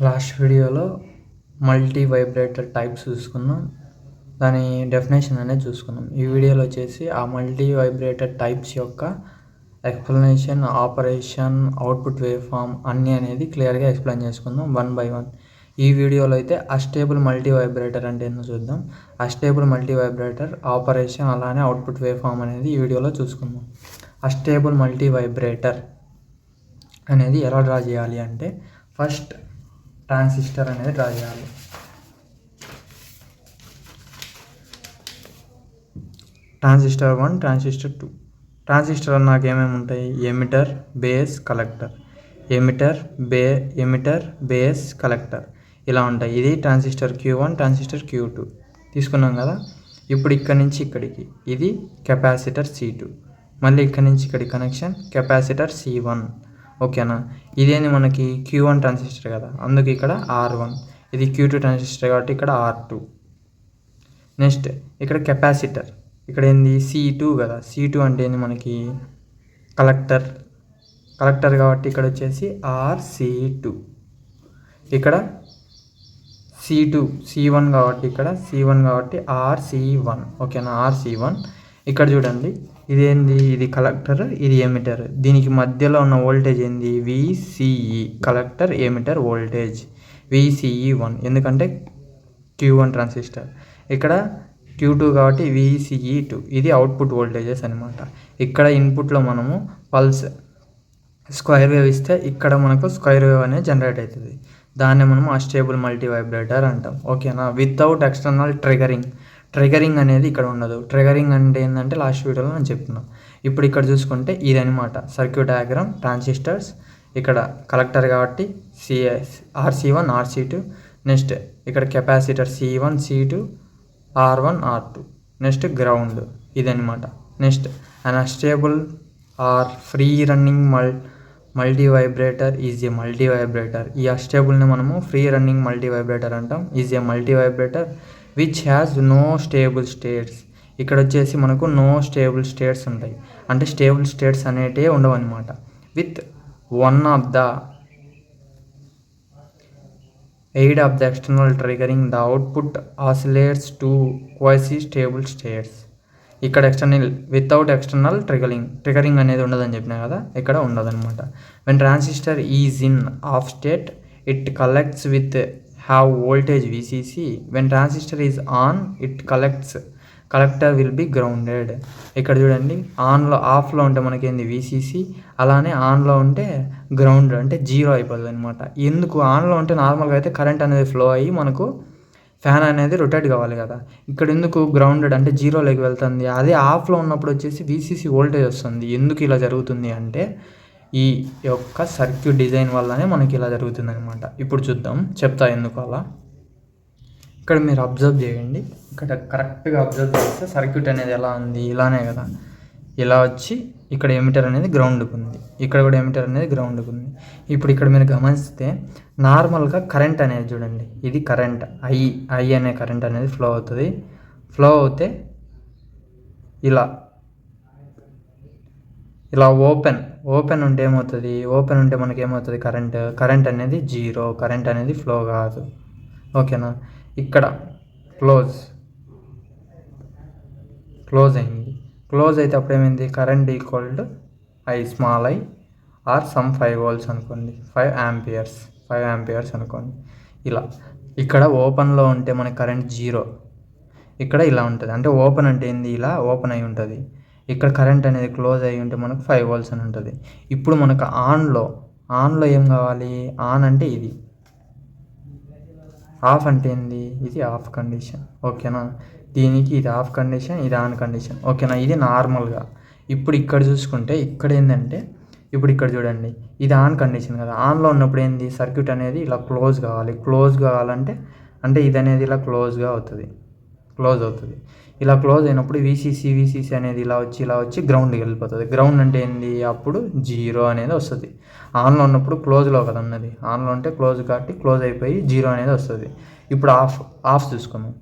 Last వీడియోలో multi vibrator types చూసుకున్నాం. దాని డెఫినేషన్ అనేది చూసుకున్నాం. ఈ వీడియోలో వచ్చేసి ఆ మల్టీ వైబ్రేటర్ టైప్స్ యొక్క explanation, operation, output wave form అన్నీ అనేది క్లియర్గా ఎక్స్ప్లెయిన్ చేసుకుందాం వన్ బై వన్. ఈ వీడియోలో అయితే అస్టేబుల్ మల్టీ వైబ్రేటర్ అంటే ఏంటో చూద్దాం. అస్టేబుల్ మల్టీ వైబ్రేటర్ ఆపరేషన్ అలానే అవుట్పుట్ వేవ్ ఫామ్ అనేది ఈ వీడియోలో చూసుకుందాం. అస్టేబుల్ మల్టీ వైబ్రేటర్ అనేది ఎలా డ్రా చేయాలి అంటే ఫస్ట్ ట్రాన్సిస్టర్ అనేది డ్రా చేయాలి. Transistor 1, transistor 2. ట్రాన్సిస్టర్ నాకు ఏమేమి ఉంటాయి? Emitter, base, collector. Emitter, base, collector ఇలా ఉంటాయి. ఇది ట్రాన్సిస్టర్ Q1, ట్రాన్సిస్టర్ Q2 తీసుకున్నాం కదా. ఇప్పుడు ఇక్కడి నుంచి ఇక్కడికి ఇది కెపాసిటర్ C2, మళ్ళీ ఇక్కడి నుంచి ఇక్కడికి కనెక్షన్ కెపాసిటర్ C1. ఓకేనా. ఇదేంది మనకి Q1 ట్రాన్సిస్టర్ కదా, అందుకు ఇక్కడ R1. ఇది Q2 ట్రాన్సిస్టర్ కాబట్టి ఇక్కడ R2. నెక్స్ట్ ఇక్కడ కెపాసిటర్, ఇక్కడ ఏంది C2 కదా. C2 అంటే ఏంది మనకి కలెక్టర్ కాబట్టి ఇక్కడ వచ్చేసి RC2. ఇక్కడ C1 కాబట్టి ఇక్కడ C1 కాబట్టి RC1. ఓకేనా, RC1. ఇక్కడ చూడండి, ఇదేంది, ఇది కలెక్టర్, ఇది ఎమిటర్. దీనికి మధ్యలో ఉన్న వోల్టేజ్ ఏంది? VCE. Collector emitter voltage VCE1, ఎందుకంటే Q1 ట్రాన్సిస్టర్. ఇక్కడ Q2 కాబట్టి VCE2. ఇది అవుట్పుట్ వోల్టేజెస్ అనమాట. ఇక్కడ ఇన్పుట్లో మనము పల్స్ స్క్వేర్ వేవ్ ఇస్తే ఇక్కడ మనకు స్క్వేర్ వేవ్ అనేది జనరేట్ అవుతుంది. దాన్ని మనం అస్టేబుల్ మల్టీ వైబ్రేటర్ అంటాం. ఓకేనా. వితౌట్ ఎక్స్టర్నల్ ట్రిగరింగ్ అనేది ఇక్కడ ఉండదు. ట్రిగరింగ్ అంటే ఏంటంటే లాస్ట్ వీడియోలో నేను చెప్తున్నాను. ఇప్పుడు ఇక్కడ చూసుకుంటే ఇదనమాట సర్క్యూట్ డయాగ్రామ్. ట్రాన్సిస్టర్స్ ఇక్కడ కలెక్టర్ కాబట్టి RC1, RC2. నెక్స్ట్ ఇక్కడ capacitor C1, C2, R1, R2. Next ground, ఇదనమాట. Next an astable or free running multivibrator is a multivibrator. ఈ అస్టేబుల్ని మనము ఫ్రీ రన్నింగ్ మల్టీ వైబ్రేటర్ అంటాం. Is a multivibrator which has no stable states. ఇక్కడ వచ్చేసి మనకు no stable states ఉంటాయి, అంటే స్టేబుల్ స్టేట్స్ అనేటివి ఉండవు అనమాట. With one of the aid of the external triggering, the output oscillates to quasi-stable states. ఇక్కడ వితౌట్ ఎక్స్టర్నల్ ట్రిగరింగ్ అనేది ఉండదని చెప్పినా కదా, ఇక్కడ ఉండదన్నమాట. When transistor is in of state it collects with have voltage VCC. When transistor is on it collector will be grounded. ఇక్కడ చూడండి, ఆఫ్లో ఉంటే మనకేంది VCC, అలానే ఆన్లో ఉంటే గ్రౌండ్ అంటే జీరో అయిపోతుంది అనమాట. ఎందుకు? ఆన్లో ఉంటే నార్మల్గా అయితే కరెంట్ అనేది ఫ్లో అయ్యి మనకు ఫ్యాన్ అనేది రొటేట్ కావాలి కదా. ఇక్కడ ఎందుకు గ్రౌండెడ్ అంటే జీరోలోకి వెళ్తుంది. అదే ఆఫ్లో ఉన్నప్పుడు వచ్చేసి VCC వోల్టేజ్ వస్తుంది. ఎందుకు ఇలా జరుగుతుంది అంటే ఈ యొక్క సర్క్యూట్ డిజైన్ వల్లనే మనకి ఇలా జరుగుతుంది అనమాట. ఇప్పుడు చూద్దాం, చెప్తా ఎందుకు అలా. ఇక్కడ మీరు అబ్జర్వ్ చేయండి, ఇక్కడ కరెక్ట్గా అబ్జర్వ్ చేస్తే సర్క్యూట్ అనేది ఎలా ఉంది, ఇలానే కదా. ఇలా వచ్చి ఇక్కడ ఎమిటర్ అనేది గ్రౌండ్కి ఉంది, ఇక్కడ కూడా ఎమిటర్ అనేది గ్రౌండ్కి ఉంది. ఇప్పుడు ఇక్కడ మీరు గమనిస్తే నార్మల్గా కరెంట్ అనేది చూడండి, ఇది కరెంట్ ఐ అనే కరెంట్ అనేది ఫ్లో అవుతుంది. ఫ్లో అవుతే ఇలా ఓపెన్ ఉంటే ఏమవుతుంది? ఓపెన్ ఉంటే మనకి ఏమవుతుంది? కరెంట్ అనేది జీరో, కరెంట్ అనేది ఫ్లో కాదు. ఓకేనా. ఇక్కడ క్లోజ్ అయింది. క్లోజ్ అయితే అప్పుడు ఏమైంది? Current equal to small I or some 5 volts అనుకోండి, 5 amperes అనుకోండి. ఇలా ఇక్కడ ఓపెన్లో ఉంటే మనకి కరెంట్ జీరో, ఇక్కడ ఇలా ఉంటుంది. అంటే ఓపెన్ అంటే ఏంది? ఇలా ఓపెన్ అయి ఉంటుంది. ఇక్కడ కరెంట్ అనేది క్లోజ్ అయ్యి ఉంటే మనకు 5 volts అని ఉంటుంది. ఇప్పుడు మనకు ఆన్లో ఏం కావాలి? ఆన్ అంటే ఇది, ఆఫ్ అంటే ఏంది? ఇది ఆఫ్ కండిషన్. ఓకేనా. దీనికి ఇది ఆఫ్ కండిషన్, ఇది ఆన్ కండిషన్. ఓకేనా. ఇది నార్మల్గా. ఇప్పుడు ఇక్కడ చూసుకుంటే ఇక్కడ ఏంటంటే, ఇప్పుడు ఇక్కడ చూడండి, ఇది ఆన్ కండిషన్ కదా. ఆన్లో ఉన్నప్పుడు ఏంది? సర్క్యూట్ అనేది ఇలా క్లోజ్ కావాలంటే అంటే ఇది అనేది ఇలా క్లోజ్ అవుతుంది. ఇలా క్లోజ్ అయినప్పుడు VCC అనేది ఇలా వచ్చి గ్రౌండ్కి వెళ్ళిపోతుంది. గ్రౌండ్ అంటే ఏంది? అప్పుడు జీరో అనేది వస్తుంది. ఆన్లో ఉన్నప్పుడు క్లోజ్లో కదా ఉన్నది, ఆన్లో ఉంటే క్లోజ్ కాబట్టి క్లోజ్ అయిపోయి జీరో అనేది వస్తుంది. ఇప్పుడు ఆఫ్ చూసుకుందాం.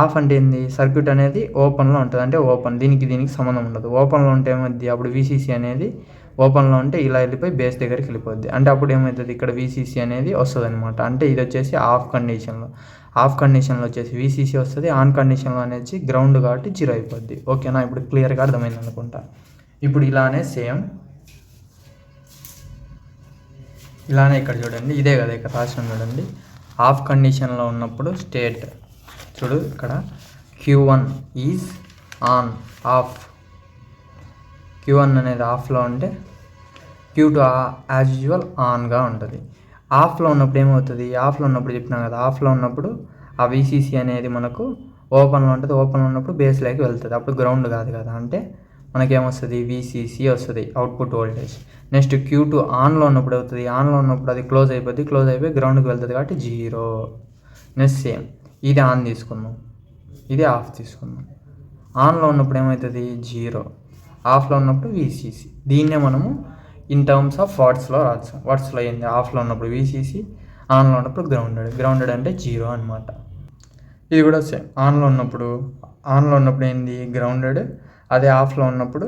ఆఫ్ అంటే ఏంది? సర్క్యూట్ అనేది ఓపెన్లో ఉంటుంది, అంటే ఓపెన్, దీనికి సంబంధం ఉండదు. ఓపెన్లో ఉంటే ఏమవుద్ది? అప్పుడు VCC అనేది ఓపెన్లో ఉంటే ఇలా వెళ్ళిపోయి బేస్ దగ్గరికి వెళ్ళిపోద్ది. అంటే అప్పుడు ఏమవుతుంది, ఇక్కడ వీసీసీ అనేది వస్తుంది అనమాట. అంటే ఇది వచ్చేసి ఆఫ్ కండిషన్లో వచ్చేసి వీసీసీ వస్తుంది, ఆన్ కండిషన్లో అనేది గ్రౌండ్ కాబట్టి 0 అయిపోద్ది. ఓకేనా, ఇప్పుడు క్లియర్గా అర్థమైంది అనుకుంటా. ఇప్పుడు ఇలానే సేమ్ ఇలానే ఇక్కడ చూడండి, ఇదే కదా ఇక్కడ రాసిన చూడండి, ఆఫ్ కండిషన్లో ఉన్నప్పుడు స్టేట్ చూడు ఇక్కడ Q1 is on off, Q1 అనేది ఆఫ్లో ఉంటే Q2 యాజ్ యూజువల్ ఆన్గా ఉంటుంది. ఆఫ్లో ఉన్నప్పుడు ఏమవుతుంది, ఆఫ్లో ఉన్నప్పుడు చెప్పినా కదా, ఆఫ్లో ఉన్నప్పుడు ఆ వీసీసీ అనేది మనకు ఓపెన్లో ఉంటుంది, ఓపెన్లో ఉన్నప్పుడు బేస్లోకి వెళ్తుంది, అప్పుడు గ్రౌండ్ కాదు కదా, అంటే మనకేమొస్తుంది వీసీసీ వస్తుంది అవుట్పుట్ వోల్టేజ్. నెక్స్ట్ Q2 ఆన్లో ఉన్నప్పుడు అవుతుంది, ఆన్లో ఉన్నప్పుడు అది క్లోజ్ అయిపోయి గ్రౌండ్కి వెళ్తుంది కాబట్టి 0. నెక్స్ట్ సేమ్ ఇది ఆన్ తీసుకుందాం, ఇది ఆఫ్ తీసుకుందాం. ఆన్లో ఉన్నప్పుడు ఏమవుతుంది 0, ఆఫ్లో ఉన్నప్పుడు వీసీసీ. దీన్నే మనము ఇన్ టర్మ్స్ ఆఫ్ వాట్స్లో రాస్తాం. వాట్స్లో ఏంది, ఆఫ్లో ఉన్నప్పుడు వీసీసీ, ఆన్లో ఉన్నప్పుడు గ్రౌండెడ్ అంటే 0 అనమాట. ఇది కూడా సేమ్, ఆన్లో ఉన్నప్పుడు ఏంది గ్రౌండెడ్, అదే ఆఫ్లో ఉన్నప్పుడు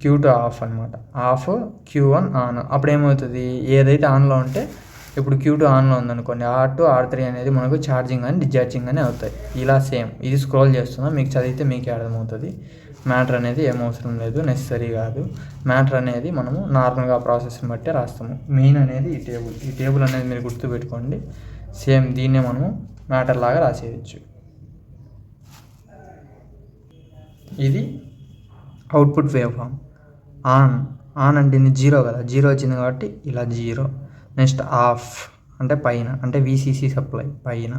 Q2 ఆఫ్ అనమాట, ఆఫ్ Q1 ఆన్. అప్పుడు ఏమవుతుంది, ఏదైతే ఆన్లో ఉంటే ఇప్పుడు Q2 ఆన్లో ఉందనుకోండి, R2 R3 అనేది మనకు ఛార్జింగ్ అని డిశ్చార్జింగ్ అని అవుతాయి. ఇలా సేమ్ ఇది స్క్రోల్ చేస్తున్నా, మీకు చదివితే మీకే అర్థమవుతుంది. మ్యాటర్ అనేది ఏమవసరం లేదు, నెసరీ కాదు. మ్యాటర్ అనేది మనము నార్మల్గా ప్రాసెస్ని బట్టి రాస్తాము. మెయిన్ అనేది ఈ టేబుల్ అనేది మీరు గుర్తుపెట్టుకోండి. సేమ్ దీన్నే మనము మ్యాటర్ లాగా రాసేయచ్చు. ఇది అవుట్పుట్ వేవ్ ఫామ్. ఆన్ అంటే 0 కదా, 0 వచ్చింది కాబట్టి ఇలా 0. నెక్స్ట్ ఆఫ్ అంటే పైన, అంటే వీసీసీ సప్లై పైన.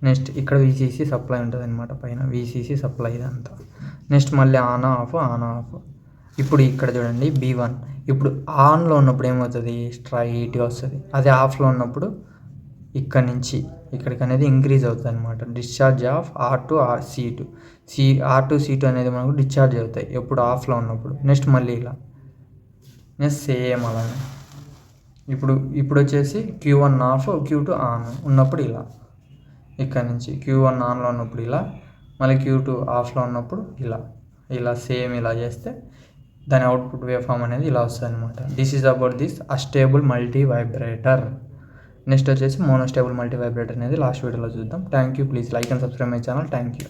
నెక్స్ట్ ఇక్కడ వీసీసీ సప్లై ఉంటుంది అనమాట పైన, వీసీసీ సప్లై ఇదంతా. నెక్స్ట్ మళ్ళీ ఆన్ ఆఫ్. ఇప్పుడు ఇక్కడ చూడండి B1, ఇప్పుడు ఆన్లో ఉన్నప్పుడు ఏమవుతుంది స్ట్రైట్గా వస్తుంది, అదే ఆఫ్లో ఉన్నప్పుడు ఇక్కడ నుంచి ఇక్కడికి అనేది ఇంక్రీజ్ అవుతుంది అనమాట. డిశ్చార్జ్ ఆఫ్ R2 C2 అనేది మనకు డిశ్చార్జ్ అవుతాయి ఎప్పుడు ఆఫ్లో ఉన్నప్పుడు. నెక్స్ట్ మళ్ళీ ఇలా, నెక్స్ట్ సేమ్ అలానే. ఇప్పుడు వచ్చేసి Q1 ఆఫ్ Q2 ఆన్ ఉన్నప్పుడు ఇలా, ఇక్కడ నుంచి Q1 ఆన్లో ఉన్నప్పుడు ఇలా, మళ్ళీ Q2 ఆఫ్లో ఉన్నప్పుడు ఇలా సేమ్ ఇలా చేస్తే దాని అవుట్పుట్ వేవ్ ఫామ్ అనేది ఇలా వస్తుంది అనమాట. This is about this astable multivibrator. Next వచ్చేసి మోనోస్టేబుల్ మల్టీ వైబ్రేటర్ అనేది లాస్ట్ వీడియోలో చూద్దాం. Thank you. Please like and subscribe my channel. Thank you.